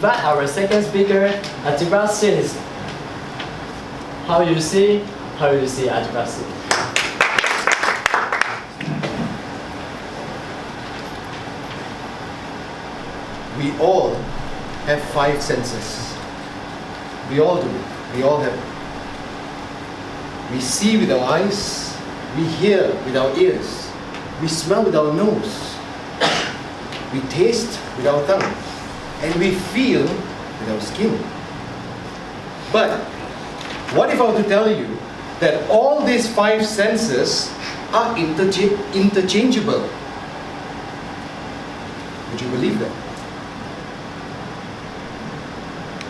invite our second speaker, Atiba Sinis. How you see Atiba Sinis? We all have 5 senses. We all do. We all have it. We see with our eyes, we hear with our ears, we smell with our nose, we taste with our tongue, and we feel with our skin. But what if I were to tell you that all these 5 senses are interchangeable? Would you believe that?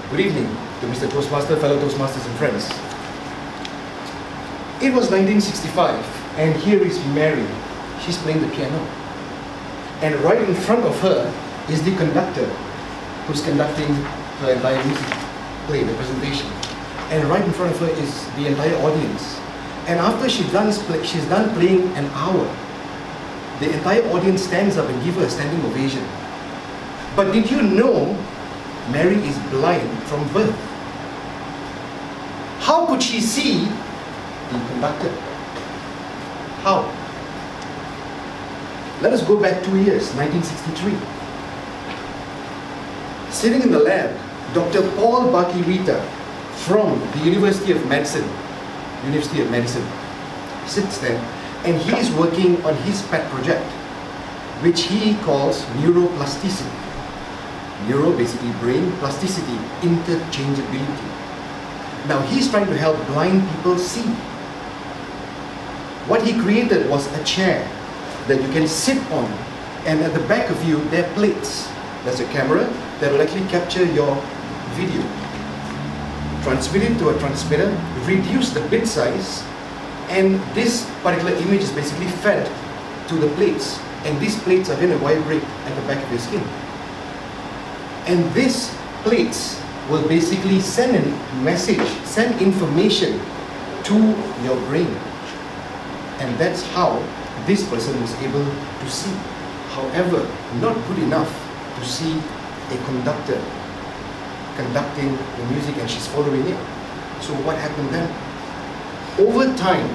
Good evening to Mr. Toastmaster, fellow Toastmasters and friends. It was 1965 and here is Mary. She's playing the piano. And right in front of her is the conductor who's conducting her entire music play, the presentation. And right in front of her is the entire audience. And after she's done playing an hour, the entire audience stands up and gives her a standing ovation. But did you know Mary is blind from birth? How could she see the conductor? How? Let us go back 2 years, 1963. Sitting in the lab, Dr. Paul Bakirita from the University of Medicine sits there, and he is working on his pet project, which he calls neuroplasticity. Neuro, basically brain, plasticity, interchangeability. Now he's trying to help blind people see. What he created was a chair that you can sit on, and at the back of you there are plates. There's a camera that will actually capture your video, transmit it to a transmitter, reduce the bit size, and this particular image is basically fed to the plates, and these plates are going to vibrate at the back of your skin. And these plates will basically send a message, send information to your brain. And that's how this person was able to see. However, not good enough to see a conductor conducting the music and she's following it. So what happened then? Over time,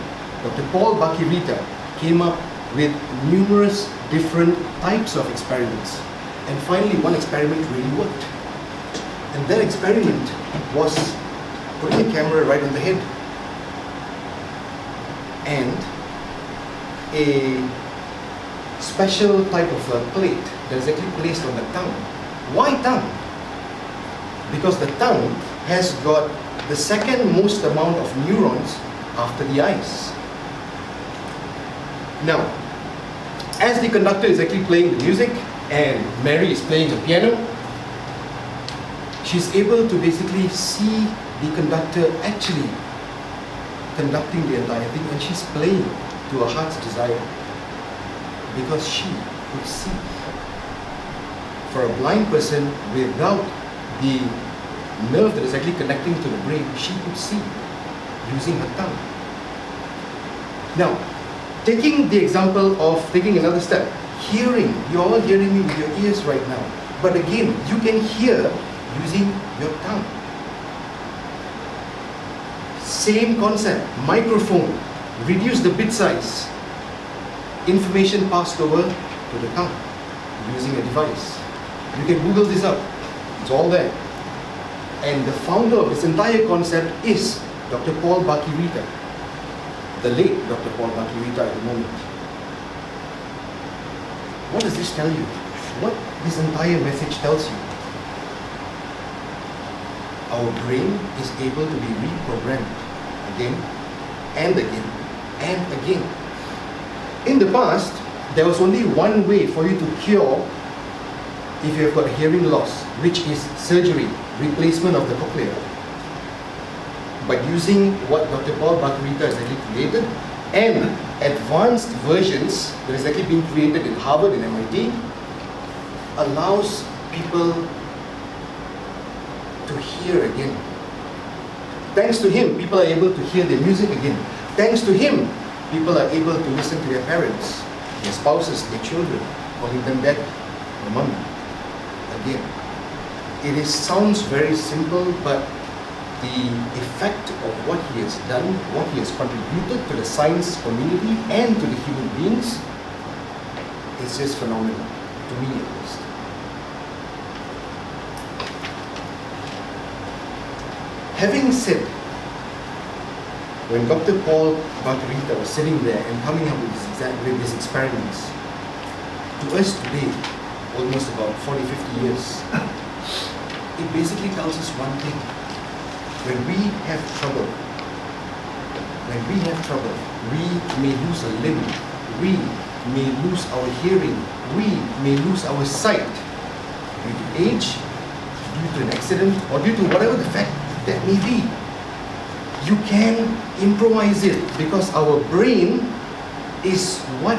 Dr. Paul Bakirita came up with numerous different types of experiments. And finally, one experiment really worked. And that experiment was putting a camera right on the head and a special type of a plate that is actually placed on the tongue. Why tongue? Because the tongue has got the second most amount of neurons after the eyes. Now, as the conductor is actually playing the music and Mary is playing the piano, she's able to basically see the conductor actually conducting the entire thing, and she's playing to her heart's desire because she could see. For a blind person without the nerve that is actually connecting to the brain, she could see using her tongue. Now, taking the example of taking another step, hearing, you're all hearing me with your ears right now, but again, you can hear using your tongue. Same concept, microphone, reduce the bit size, information passed over to the tongue using a device. You can Google this up, it's all there. And the founder of this entire concept is Dr. Paul Bakirita, the late Dr. Paul Bakirita at the moment. What does this tell you? What this entire message tells you? Our brain is able to be reprogrammed again and again and again. In the past, there was only one way for you to cure if you have got a hearing loss, which is surgery, replacement of the cochlea. But using what Dr. Paul Bakirita has actually created and advanced versions that is actually being created in Harvard and MIT, allows people to hear again. Thanks to him, people are able to hear their music again. Thanks to him, people are able to listen to their parents, their spouses, their children, calling them dad or mommy again. sounds very simple, but the effect of what he has done, what he has contributed to the science community and to the human beings is just phenomenal, to me at least. Having said, when Dr. Paul Margarita was sitting there and coming up with these experiments, to us today, almost about 40, 50 years, it basically tells us one thing. When we have trouble, we may lose a limb, we may lose our hearing, we may lose our sight due to age, due to an accident, or due to whatever the fact that may be. You can improvise it because our brain is what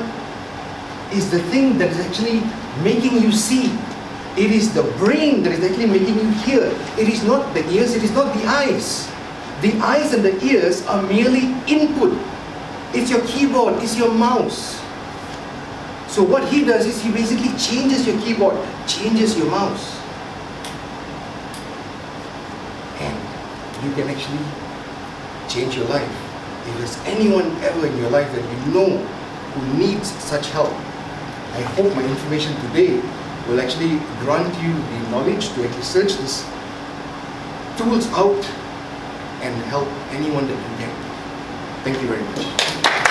is the thing that is actually making you see. It is the brain that is actually making you hear. It is not the ears, it is not the eyes. The eyes and the ears are merely input. It's your keyboard, it's your mouse. So what he does is he basically changes your keyboard, changes your mouse. And you can actually change your life. If there's anyone ever in your life that you know who needs such help, I hope my information today will actually grant you the knowledge to actually search these tools out and help anyone that you can. Thank you very much.